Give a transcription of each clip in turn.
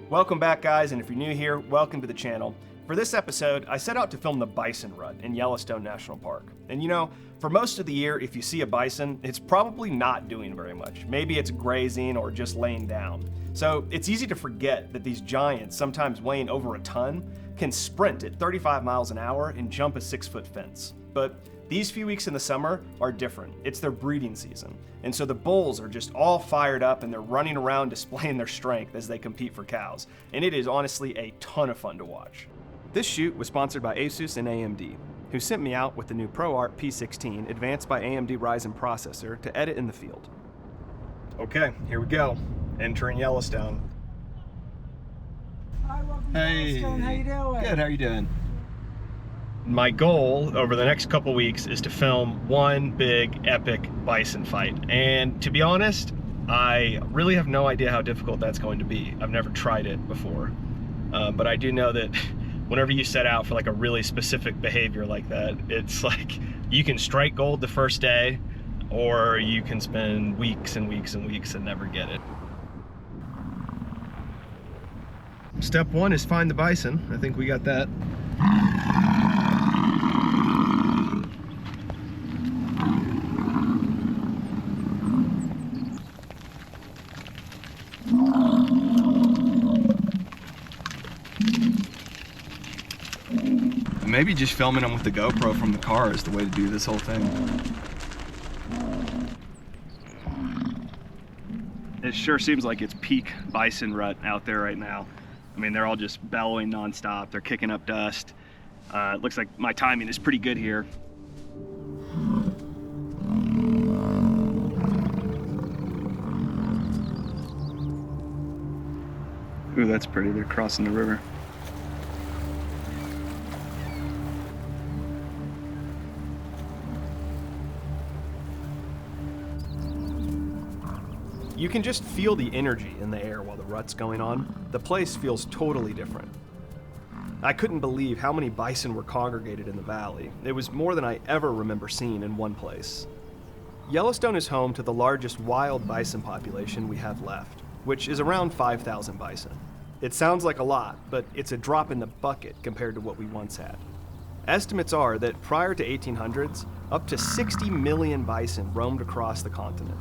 Welcome back, guys, and if you're new here, welcome to the channel. For this episode, I set out to film the Bison Rut in Yellowstone National Park. And you know, for most of the year, if you see a bison, it's probably not doing very much. Maybe it's grazing or just laying down. So it's easy to forget that these giants, sometimes weighing over a ton, can sprint at 35 miles an hour and jump a 6-foot fence. But these few weeks in the summer are different. It's their breeding season. And so the bulls are just all fired up and they're running around displaying their strength as they compete for cows. And it is honestly a ton of fun to watch. This shoot was sponsored by ASUS and AMD, who sent me out with the new ProArt P16 advanced by AMD Ryzen processor to edit in the field. Okay, here we go. Entering Yellowstone. Hi, welcome to Hey, Yellowstone. How you doing? good. How are you doing? My goal over the next couple weeks is to film one big epic bison fight. And to be honest, I really have no idea how difficult that's going to be. I've never tried it before. But I do know that whenever you set out for like a really specific behavior like that, it's like you can strike gold the first day, or you can spend weeks and weeks and weeks and never get it. Step one is find the bison. I think we got that. Maybe just filming them with the GoPro from the car is the way to do this whole thing. It sure seems like it's peak bison rut out there right now. I mean, they're all just bellowing nonstop. They're kicking up dust. It looks like my timing is pretty good here. Ooh, that's pretty. They're crossing the river. You can just feel the energy in the air while the rut's going on. The place feels totally different. I couldn't believe how many bison were congregated in the valley. It was more than I ever remember seeing in one place. Yellowstone is home to the largest wild bison population we have left, which is around 5,000 bison. It sounds like a lot, but it's a drop in the bucket compared to what we once had. Estimates are that prior to 1800s, up to 60 million bison roamed across the continent.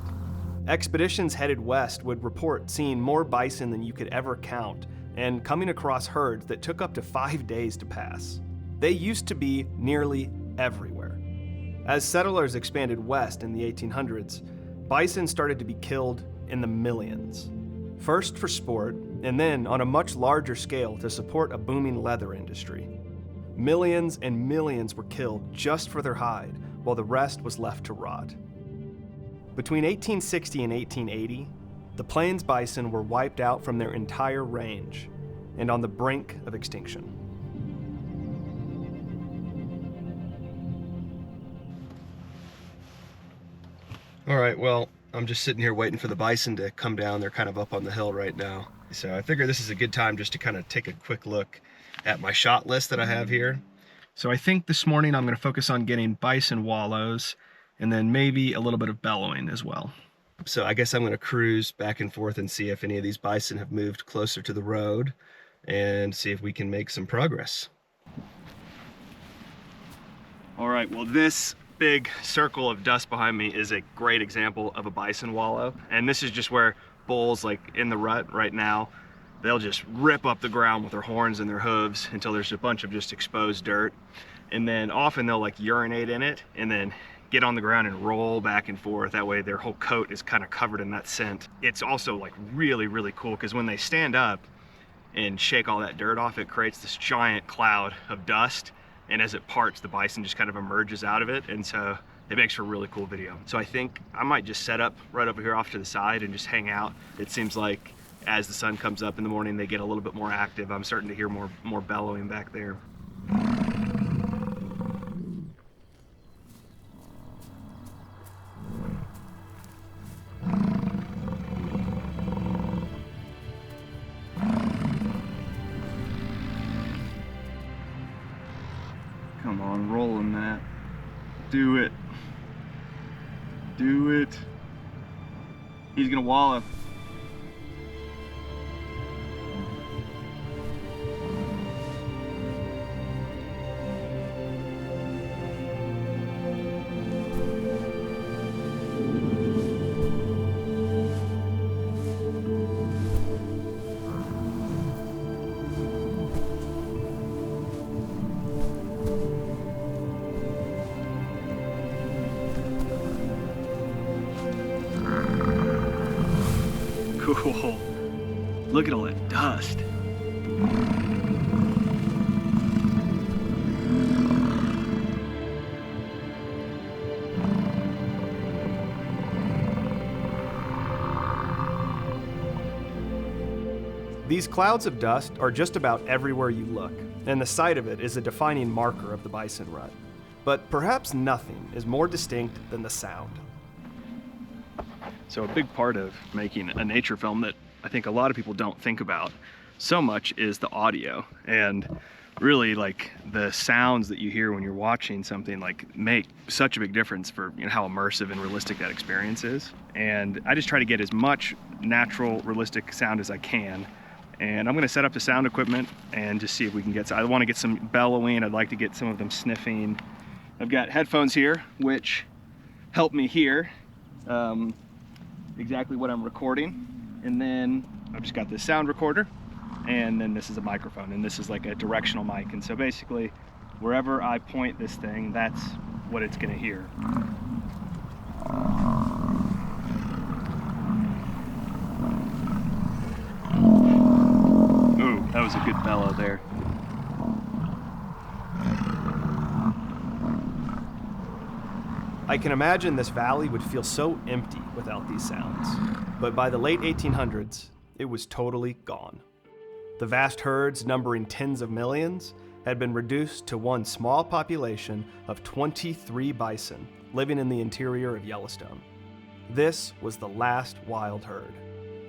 Expeditions headed west would report seeing more bison than you could ever count and coming across herds that took up to 5 days to pass. They used to be nearly everywhere. As settlers expanded west in the 1800s, bison started to be killed in the millions. First for sport, and then on a much larger scale to support a booming leather industry. Millions and millions were killed just for their hide, while the rest was left to rot. Between 1860 and 1880, the plains bison were wiped out from their entire range and on the brink of extinction. All right, well, I'm just sitting here waiting for the bison to come down. They're kind of up on the hill right now. So I figure this is a good time just to kind of take a quick look at my shot list that I have here. So I think this morning I'm going to focus on getting bison wallows and then maybe a little bit of bellowing as well. So I guess I'm going to cruise back and forth and see if any of these bison have moved closer to the road and see if we can make some progress. All right, well, this big circle of dust behind me is a great example of a bison wallow. And this is just where bulls, like in the rut right now, they'll just rip up the ground with their horns and their hooves until there's a bunch of just exposed dirt. And then often they'll like urinate in it and then get on the ground and roll back and forth. That way their whole coat is kind of covered in that scent. It's also like really, really cool because when they stand up and shake all that dirt off, it creates this giant cloud of dust. And as it parts, the bison just kind of emerges out of it. And so it makes for a really cool video. So I think I might just set up right over here off to the side and just hang out. It seems like as the sun comes up in the morning, they get a little bit more active. I'm starting to hear more bellowing back there. Come on, rolling that. Do it. Do it. He's gonna wallow. cool. Look at all that dust. These clouds of dust are just about everywhere you look, and the sight of it is a defining marker of the bison rut. But perhaps nothing is more distinct than the sound. So a big part of making a nature film that I think a lot of people don't think about so much is the audio. And really, like, the sounds that you hear when you're watching something like make such a big difference for, you know, how immersive and realistic that experience is. And I just try to get as much natural, realistic sound as I can. And I'm gonna set up the sound equipment and just see if we can get, I wanna get some bellowing, I'd like to get some of them sniffing. I've got headphones here, which help me hear exactly what I'm recording. And then I've just got this sound recorder, and then this is a microphone, and this is like a directional mic. And so basically, wherever I point this thing, that's what it's gonna hear. Ooh, that was a good bellow there. I can imagine this valley would feel so empty without these sounds. But by the late 1800s, it was totally gone. The vast herds, numbering tens of millions, had been reduced to one small population of 23 bison living in the interior of Yellowstone. This was the last wild herd.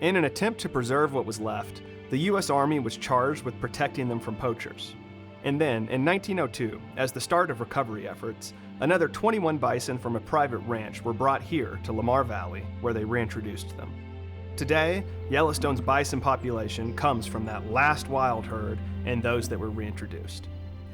In an attempt to preserve what was left, the U.S. Army was charged with protecting them from poachers. And then, in 1902, as the start of recovery efforts, another 21 bison from a private ranch were brought here to Lamar Valley, where they reintroduced them. Today, Yellowstone's bison population comes from that last wild herd and those that were reintroduced.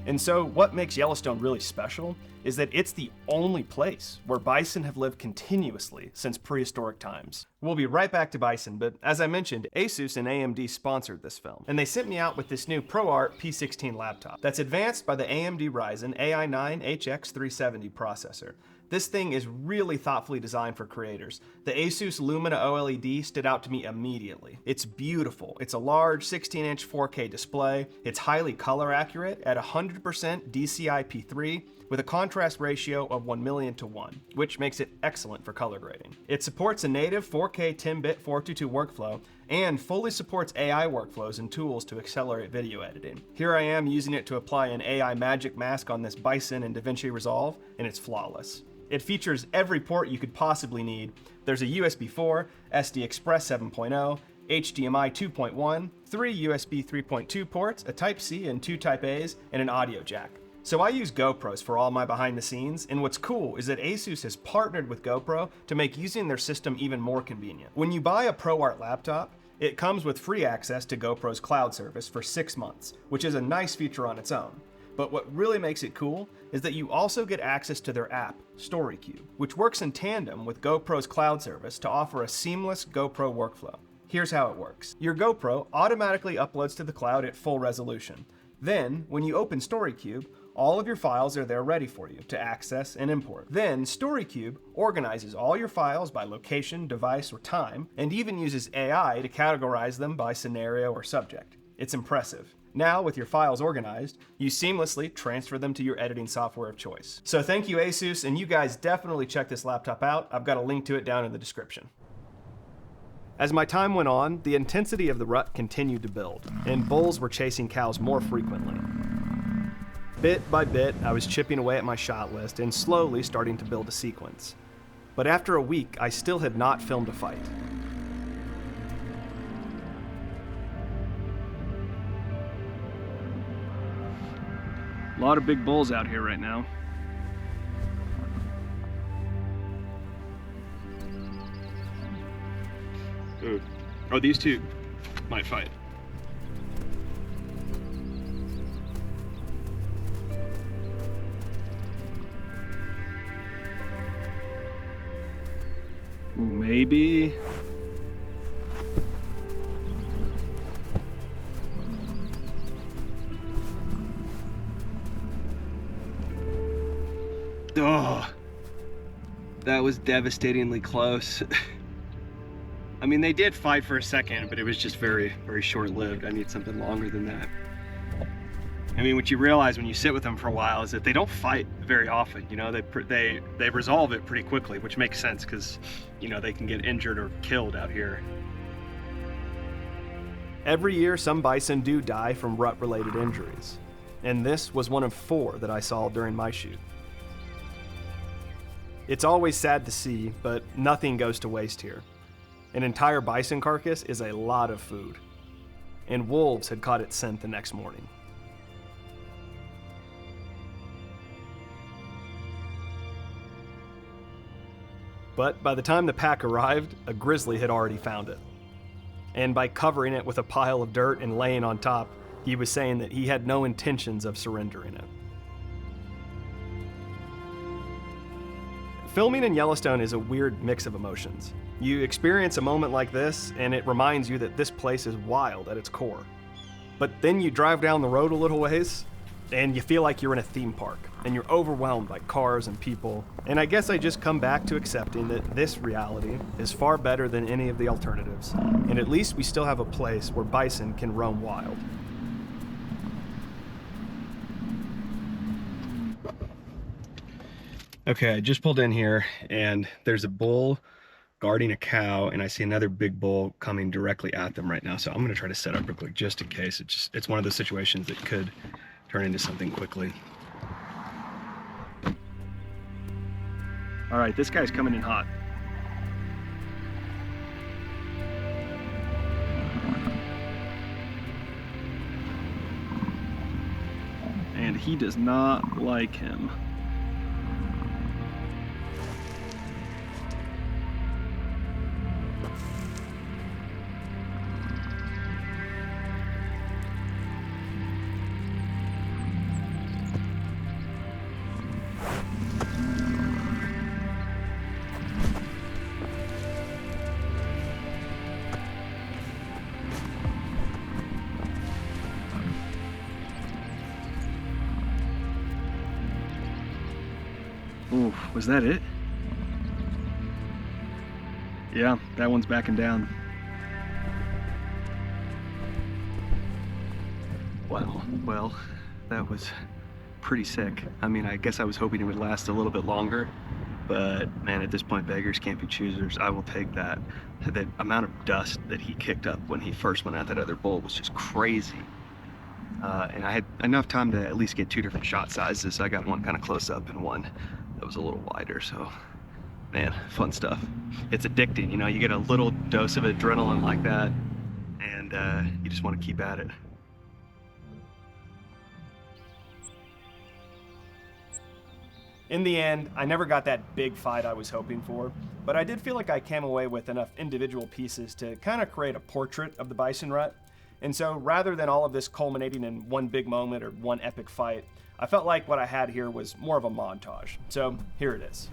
And so what makes Yellowstone really special is that it's the only place where bison have lived continuously since prehistoric times. We'll be right back to bison, but as I mentioned, ASUS and AMD sponsored this film, and they sent me out with this new ProArt P16 laptop that's advanced by the AMD Ryzen AI9 HX370 processor. This thing is really thoughtfully designed for creators. The ASUS Lumina OLED stood out to me immediately. It's beautiful. It's a large 16-inch 4K display. It's highly color accurate at 100% DCI-P3 with a contrast ratio of 1,000,000:1, which makes it excellent for color grading. It supports a native 4K 10-bit 422 workflow and fully supports AI workflows and tools to accelerate video editing. Here I am using it to apply an AI magic mask on this bison in DaVinci Resolve, and it's flawless. It features every port you could possibly need. There's a USB 4, SD Express 7.0, HDMI 2.1, 3 USB 3.2 ports, a Type-C and 2 Type-A's, and an audio jack. So I use GoPros for all my behind the scenes, and what's cool is that ASUS has partnered with GoPro to make using their system even more convenient. When you buy a ProArt laptop, it comes with free access to GoPro's cloud service for 6 months, which is a nice feature on its own. But what really makes it cool is that you also get access to their app, StoryCube, which works in tandem with GoPro's cloud service to offer a seamless GoPro workflow. Here's how it works. Your GoPro automatically uploads to the cloud at full resolution. Then, when you open StoryCube, all of your files are there ready for you to access and import. Then, StoryCube organizes all your files by location, device, or time, and even uses AI to categorize them by scenario or subject. It's impressive. Now, with your files organized, you seamlessly transfer them to your editing software of choice. So thank you, ASUS, and you guys definitely check this laptop out. I've got a link to it down in the description. As my time went on, the intensity of the rut continued to build, and bulls were chasing cows more frequently. Bit by bit, I was chipping away at my shot list and slowly starting to build a sequence. But after a week, I still had not filmed a fight. A lot of big bulls out here right now. Ooh. Oh, these two might fight. Ooh, maybe. Oh, that was devastatingly close. I mean, they did fight for a second, but it was just very, very short-lived. I need something longer than that. I mean, what you realize when you sit with them for a while is that they don't fight very often. You know, they resolve it pretty quickly, which makes sense because, you know, they can get injured or killed out here. Every year, some bison do die from rut-related injuries, and this was one of 4 that I saw during my shoot. It's always sad to see, but nothing goes to waste here. An entire bison carcass is a lot of food, and wolves had caught its scent the next morning. But by the time the pack arrived, a grizzly had already found it. And by covering it with a pile of dirt and laying on top, he was saying that he had no intentions of surrendering it. Filming in Yellowstone is a weird mix of emotions. You experience a moment like this, and it reminds you that this place is wild at its core. But then you drive down the road a little ways, and you feel like you're in a theme park, and you're overwhelmed by cars and people. And I guess I just come back to accepting that this reality is far better than any of the alternatives, and at least we still have a place where bison can roam wild. Okay, I just pulled in here, and there's a bull guarding a cow, and I see another big bull coming directly at them right now. So I'm gonna try to set up real quick just in case. It's one of those situations that could turn into something quickly. All right, this guy's coming in hot. And he does not like him. Ooh, was that it? Yeah, that one's backing down. Wow, well, that was pretty sick. I mean, I guess I was hoping it would last a little bit longer, but man, at this point, beggars can't be choosers. I will take that. The amount of dust that he kicked up when he first went at that other bull was just crazy. And I had enough time to at least get 2 different shot sizes. I got one kind of close up and one that was a little wider, so man, fun stuff. It's addicting, you know, you get a little dose of adrenaline like that, and you just want to keep at it. In the end, I never got that big fight I was hoping for, but I did feel like I came away with enough individual pieces to kind of create a portrait of the bison rut. And so rather than all of this culminating in one big moment or one epic fight, I felt like what I had here was more of a montage. So here it is.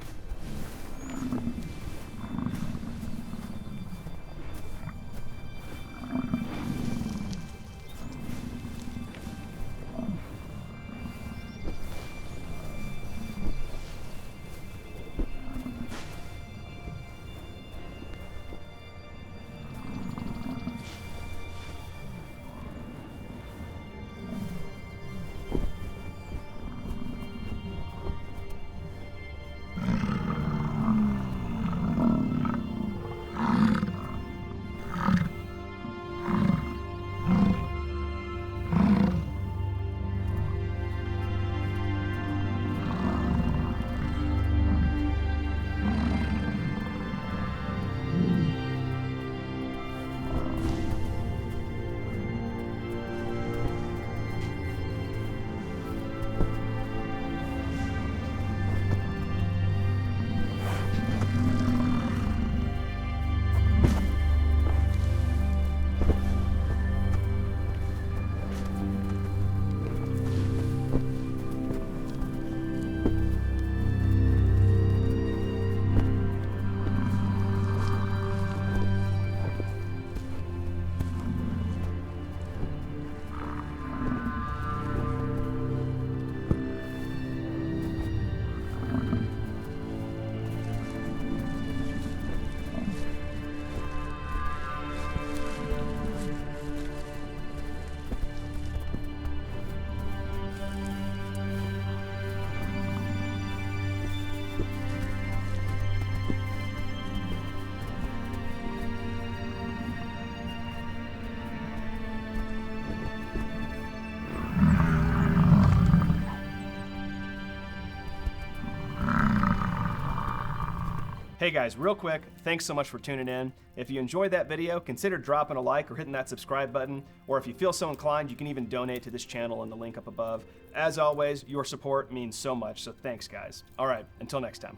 Hey guys, real quick, thanks so much for tuning in. If you enjoyed that video, consider dropping a like or hitting that subscribe button, or if you feel so inclined, you can even donate to this channel in the link up above. As always, your support means so much, so thanks guys. All right, until next time.